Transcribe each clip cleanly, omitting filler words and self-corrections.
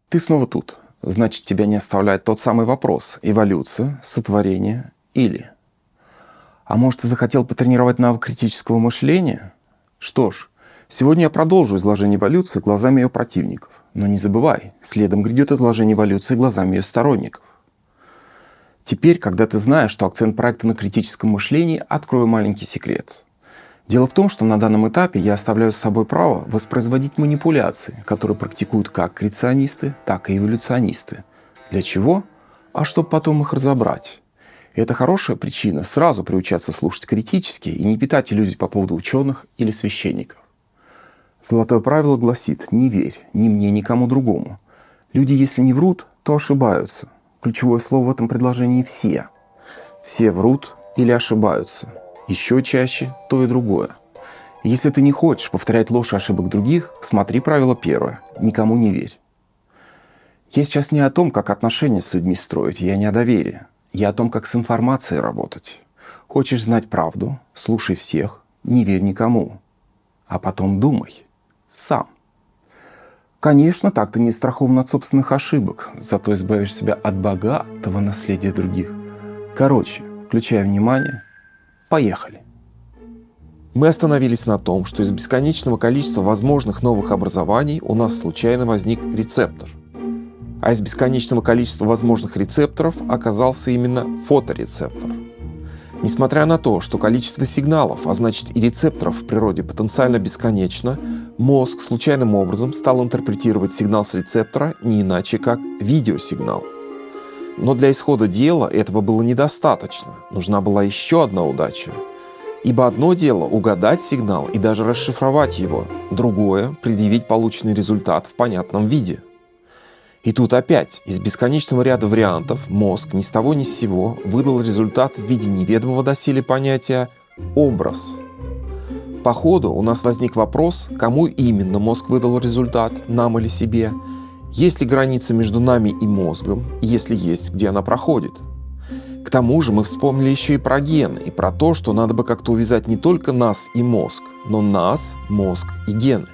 Ты снова тут. Значит, тебя не оставляет тот самый вопрос: эволюция, сотворение или... А может, ты захотел потренировать навык критического мышления? Что ж, сегодня я продолжу изложение эволюции глазами ее противников. Но не забывай, следом грядет изложение эволюции глазами ее сторонников. Теперь, когда ты знаешь, что акцент проекта на критическом мышлении, открою маленький секрет. Дело в том, что на данном этапе я оставляю с собой право воспроизводить манипуляции, которые практикуют как креационисты, так и эволюционисты. Для чего? А чтобы потом их разобрать. И это хорошая причина сразу приучаться слушать критически и не питать иллюзий по поводу ученых или священников. Золотое правило гласит: не верь ни мне, ни кому другому. Люди, если не врут, то ошибаются. Ключевое слово в этом предложении «все». Все врут или ошибаются. Еще чаще то и другое. Если ты не хочешь повторять ложь и ошибок других, смотри правило первое: никому не верь. Я сейчас не о том, как отношения с людьми строить, я не о доверии. Я о том, как с информацией работать. Хочешь знать правду? Слушай всех, не верь никому. А потом думай сам. Конечно, так ты не страхован от собственных ошибок, зато избавишь себя от богатого наследия других. Короче, включай внимание. Поехали. Мы остановились на том, что из бесконечного количества возможных новых образований у нас случайно возник рецептор. А из бесконечного количества возможных рецепторов оказался именно фоторецептор. Несмотря на то, что количество сигналов, а значит и рецепторов в природе потенциально бесконечно, мозг случайным образом стал интерпретировать сигнал с рецептора не иначе, как видеосигнал. Но для исхода дела этого было недостаточно. Нужна была еще одна удача. Ибо одно дело угадать сигнал и даже расшифровать его, другое — предъявить полученный результат в понятном виде. И тут опять из бесконечного ряда вариантов мозг ни с того ни с сего выдал результат в виде неведомого доселе понятия «образ». По ходу у нас возник вопрос, кому именно мозг выдал результат, нам или себе. Есть ли граница между нами и мозгом, если есть, где она проходит? К тому же мы вспомнили еще и про гены, и про то, что надо бы как-то увязать не только нас и мозг, но нас, мозг и гены.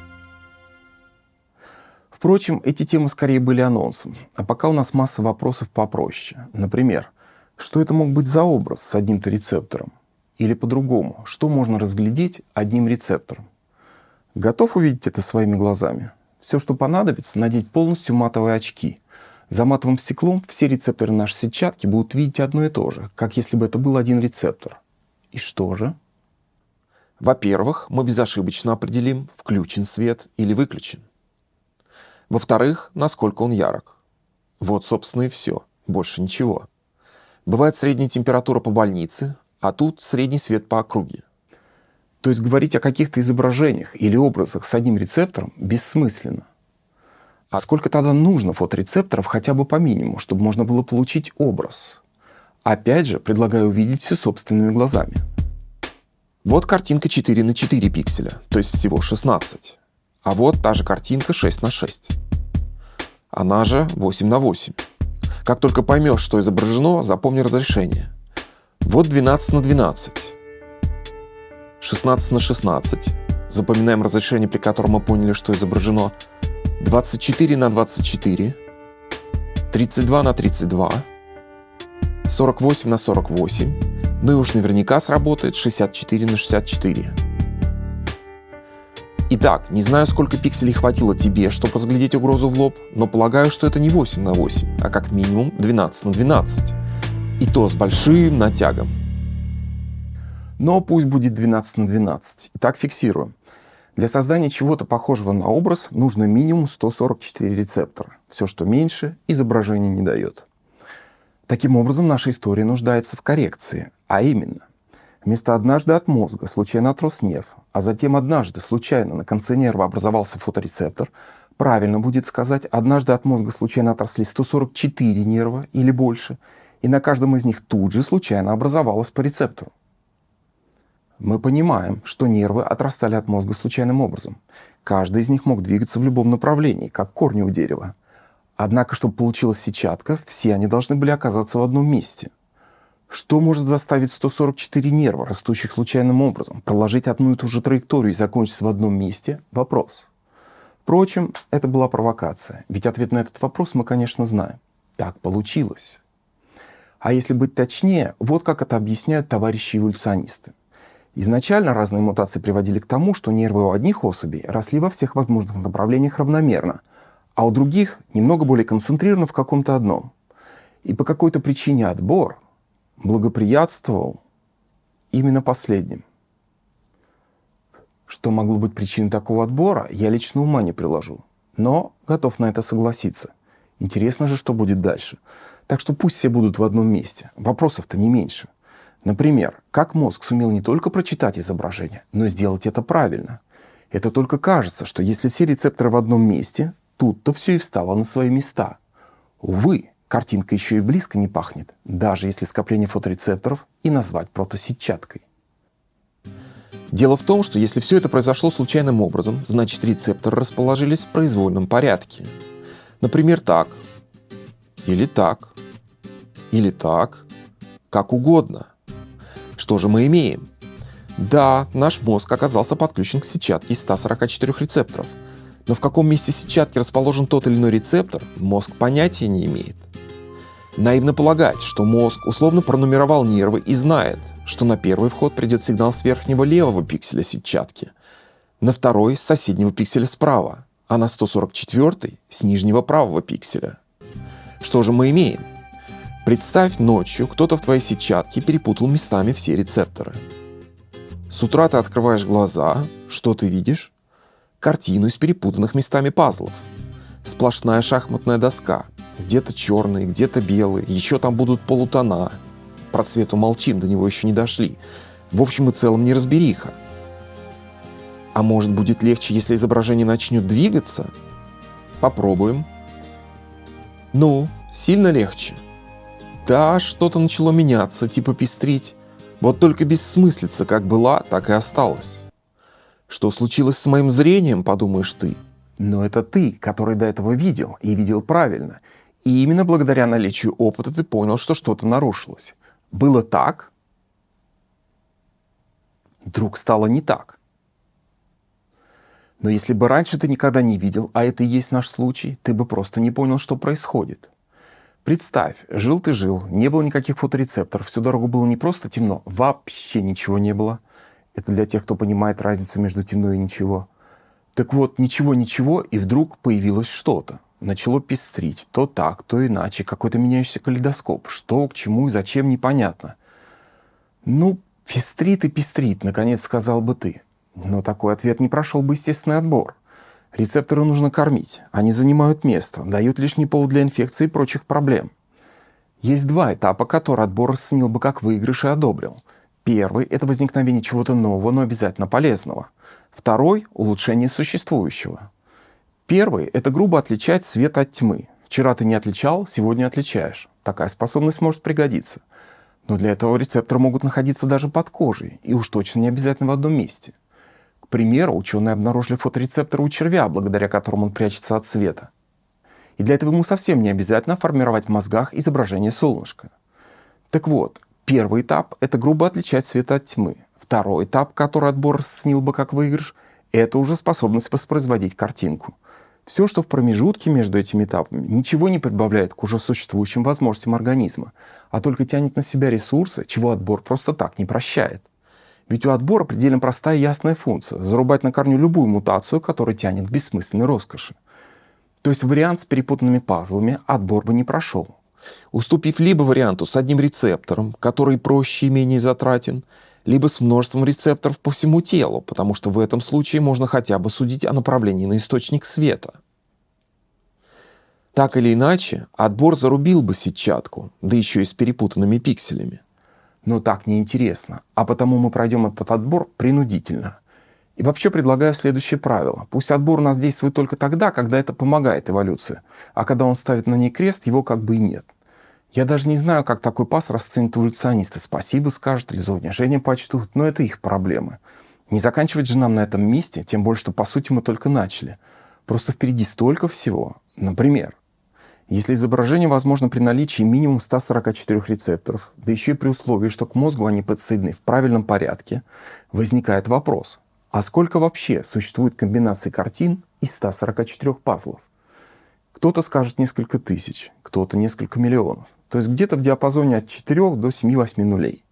Впрочем, эти темы скорее были анонсом, а пока у нас масса вопросов попроще. Например, что это мог быть за образ с одним-то рецептором? Или по-другому, что можно разглядеть одним рецептором? Готов увидеть это своими глазами? Все, что понадобится, надеть полностью матовые очки. За матовым стеклом все рецепторы нашей сетчатки будут видеть одно и то же, как если бы это был один рецептор. И что же? Во-первых, мы безошибочно определим, включен свет или выключен. Во-вторых, насколько он ярок. Вот, собственно, и все. Больше ничего. Бывает средняя температура по больнице, а тут средний свет по округе. То есть говорить о каких-то изображениях или образах с одним рецептором бессмысленно. А сколько тогда нужно фоторецепторов хотя бы по минимуму, чтобы можно было получить образ? Опять же, предлагаю увидеть все собственными глазами. Вот картинка 4 на 4 пикселя, то есть всего 16. А вот та же картинка 6 на 6. Она же 8 на 8. Как только поймешь, что изображено, запомни разрешение. Вот 12 на 12. 16 на 16. Запоминаем разрешение, при котором мы поняли, что изображено. 24 на 24. 32 на 32. 48 на 48. Ну и уж наверняка сработает 64 на 64. Итак, не знаю, сколько пикселей хватило тебе, чтобы разглядеть угрозу в лоб, но полагаю, что это не 8 на 8, а как минимум 12 на 12. И то с большим натягом. Но пусть будет 12 на 12. Итак, фиксируем. Для создания чего-то похожего на образ нужно минимум 144 рецептора. Все, что меньше, изображение не дает. Таким образом, наша история нуждается в коррекции. А именно, вместо «однажды от мозга случайно отрос нерв», а затем «однажды случайно на конце нерва образовался фоторецептор», правильно будет сказать «однажды от мозга случайно отросли 144 нерва или больше», и на каждом из них тут же случайно образовалось по рецептору. Мы понимаем, что нервы отрастали от мозга случайным образом. Каждый из них мог двигаться в любом направлении, как корни у дерева. Однако, чтобы получилась сетчатка, все они должны были оказаться в одном месте. Что может заставить 144 нерва, растущих случайным образом, проложить одну и ту же траекторию и закончиться в одном месте? Вопрос. Впрочем, это была провокация, ведь ответ на этот вопрос мы, конечно, знаем. Так получилось. А если быть точнее, вот как это объясняют товарищи-эволюционисты. Изначально разные мутации приводили к тому, что нервы у одних особей росли во всех возможных направлениях равномерно, а у других немного более концентрированы в каком-то одном. И по какой-то причине отбор благоприятствовал именно последним. Что могло быть причиной такого отбора, я лично ума не приложу. Но готов на это согласиться. Интересно же, что будет дальше. Так что пусть все будут в одном месте. Вопросов-то не меньше. Например, как мозг сумел не только прочитать изображение, но и сделать это правильно? Это только кажется, что если все рецепторы в одном месте, тут-то все и встало на свои места. Увы, картинка еще и близко не пахнет, даже если скопление фоторецепторов и назвать протосетчаткой. Дело в том, что если все это произошло случайным образом, значит рецепторы расположились в произвольном порядке. Например, так, или так, или так, как угодно. Что же мы имеем? Да, наш мозг оказался подключен к сетчатке из 144 рецепторов. Но в каком месте сетчатки расположен тот или иной рецептор, мозг понятия не имеет. Наивно полагать, что мозг условно пронумеровал нервы и знает, что на первый вход придет сигнал с верхнего левого пикселя сетчатки, на второй — с соседнего пикселя справа, а на 144 — с нижнего правого пикселя. Что же мы имеем? Представь, ночью кто-то в твоей сетчатке перепутал местами все рецепторы. С утра ты открываешь глаза, что ты видишь? Картину из перепутанных местами пазлов. Сплошная шахматная доска. Где-то черные, где-то белые, еще там будут полутона. Про цвет умолчим, до него еще не дошли. В общем и целом неразбериха. А может, будет легче, если изображение начнет двигаться? Попробуем. Ну, сильно легче? Да, что-то начало меняться, типа пестрить. Вот только бессмыслица как была, так и осталась. Что случилось с моим зрением, подумаешь ты? Но это ты, который до этого видел, и видел правильно. И именно благодаря наличию опыта ты понял, что что-то нарушилось. Было так, вдруг стало не так. Но если бы раньше ты никогда не видел, а это и есть наш случай, ты бы просто не понял, что происходит. Представь, жил ты жил, не было никаких фоторецепторов, всю дорогу было не просто темно, вообще ничего не было. Это для тех, кто понимает разницу между темно и ничего. Так вот, ничего-ничего, и вдруг появилось что-то. Начало пестрить, то так, то иначе, какой-то меняющийся калейдоскоп. Что, к чему и зачем, непонятно. Ну, пестрит и пестрит, наконец сказал бы ты. Но такой ответ не прошел бы естественный отбор. Рецепторы нужно кормить. Они занимают место, дают лишний повод для инфекции и прочих проблем. Есть два этапа, которые отбор расценил бы как выигрыш и одобрил. Первый — это возникновение чего-то нового, но обязательно полезного. Второй — улучшение существующего. Первый — это грубо отличать свет от тьмы. Вчера ты не отличал, сегодня отличаешь. Такая способность может пригодиться. Но для этого рецепторы могут находиться даже под кожей, и уж точно не обязательно в одном месте. К примеру, ученые обнаружили фоторецепторы у червя, благодаря которым он прячется от света. И для этого ему совсем не обязательно формировать в мозгах изображение солнышка. Так вот, первый этап — это грубо отличать свет от тьмы. Второй этап, который отбор расценил бы как выигрыш, это уже способность воспроизводить картинку. Все, что в промежутке между этими этапами, ничего не прибавляет к уже существующим возможностям организма, а только тянет на себя ресурсы, чего отбор просто так не прощает. Ведь у отбора предельно простая и ясная функция — зарубать на корню любую мутацию, которая тянет к бессмысленной роскоши. То есть вариант с перепутанными пазлами отбор бы не прошел. Уступив либо варианту с одним рецептором, который проще и менее затратен, либо с множеством рецепторов по всему телу, потому что в этом случае можно хотя бы судить о направлении на источник света. Так или иначе, отбор зарубил бы сетчатку, да еще и с перепутанными пикселями. Но так неинтересно, а потому мы пройдем этот отбор принудительно. И вообще предлагаю следующее правило. Пусть отбор у нас действует только тогда, когда это помогает эволюции, а когда он ставит на ней крест, его как бы и нет. Я даже не знаю, как такой пас расценят эволюционисты. Спасибо скажут или за унижение почтут, но это их проблемы. Не заканчивать же нам на этом месте, тем более, что по сути мы только начали. Просто впереди столько всего. Например, если изображение возможно при наличии минимум 144 рецепторов, да еще и при условии, что к мозгу они подсоединены в правильном порядке, возникает вопрос, а сколько вообще существует комбинаций картин из 144 пазлов. Кто-то скажет несколько тысяч, кто-то несколько миллионов. То есть где-то в диапазоне от 4 до 7-8 нулей.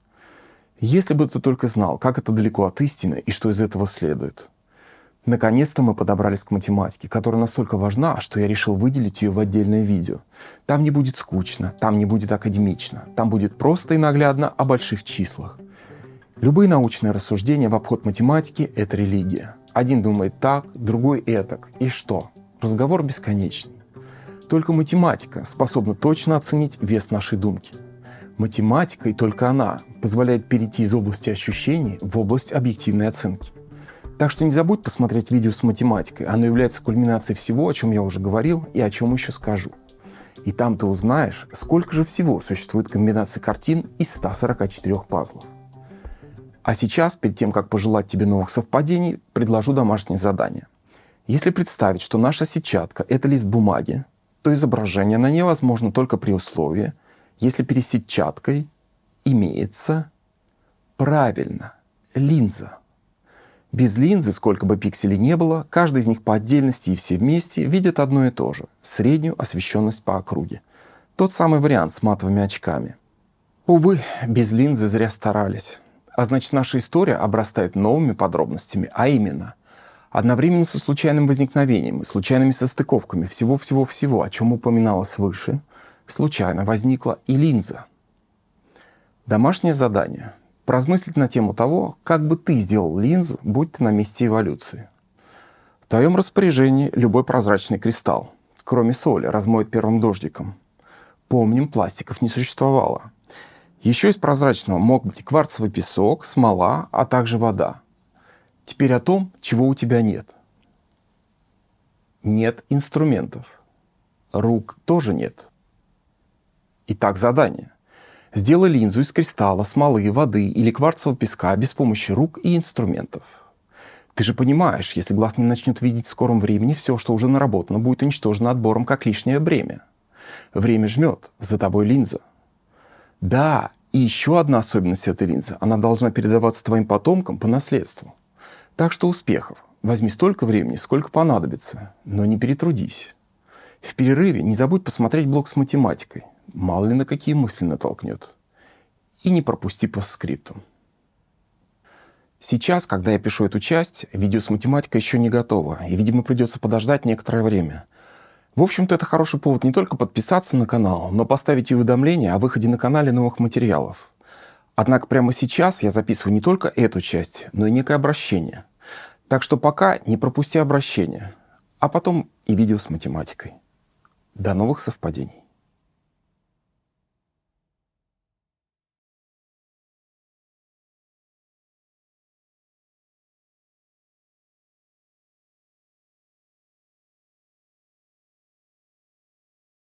Если бы ты только знал, как это далеко от истины и что из этого следует. Наконец-то мы подобрались к математике, которая настолько важна, что я решил выделить ее в отдельное видео. Там не будет скучно, там не будет академично, там будет просто и наглядно о больших числах. Любые научные рассуждения в обход математики – это религия. Один думает так, другой этак. И что? Разговор бесконечный. Только математика способна точно оценить вес нашей думки. Математика, и только она, позволяет перейти из области ощущений в область объективной оценки. Так что не забудь посмотреть видео с математикой. Оно является кульминацией всего, о чем я уже говорил и о чем еще скажу. И там ты узнаешь, сколько же всего существует комбинаций картин из 144 пазлов. А сейчас, перед тем, как пожелать тебе новых совпадений, предложу домашнее задание. Если представить, что наша сетчатка – это лист бумаги, то изображение на ней возможно только при условии, если перед сетчаткой имеется, правильно, линза. Без линзы, сколько бы пикселей не было, каждый из них по отдельности и все вместе видят одно и то же – среднюю освещенность по округе. Тот самый вариант с матовыми очками. Увы, без линзы зря старались. А значит, наша история обрастает новыми подробностями, а именно, одновременно со случайным возникновением и случайными состыковками всего-всего-всего, о чем упоминалось выше, случайно возникла и линза. Домашнее задание. Поразмыслить на тему того, как бы ты сделал линзу, будь ты на месте эволюции. В твоем распоряжении любой прозрачный кристалл, кроме соли, размоет первым дождиком. Помним, пластиков не существовало. Еще из прозрачного мог быть кварцевый песок, смола, а также вода. Теперь о том, чего у тебя нет. Нет инструментов. Рук тоже нет. Итак, задание. Сделай линзу из кристалла, смолы, воды или кварцевого песка без помощи рук и инструментов. Ты же понимаешь, если глаз не начнет видеть в скором времени, все, что уже наработано, будет уничтожено отбором как лишнее бремя. Время жмет, за тобой линза. Да, и еще одна особенность этой линзы. Она должна передаваться твоим потомкам по наследству. Так что успехов. Возьми столько времени, сколько понадобится, но не перетрудись. В перерыве не забудь посмотреть блог с математикой. Мало ли на какие мысли натолкнет. И не пропусти постскриптум. Сейчас, когда я пишу эту часть, видео с математикой еще не готово, и, видимо, придется подождать некоторое время. В общем-то, это хороший повод не только подписаться на канал, но поставить и уведомления о выходе на канале новых материалов. Однако прямо сейчас я записываю не только эту часть, но и некое обращение. Так что пока не пропусти обращение, а потом и видео с математикой. До новых совпадений.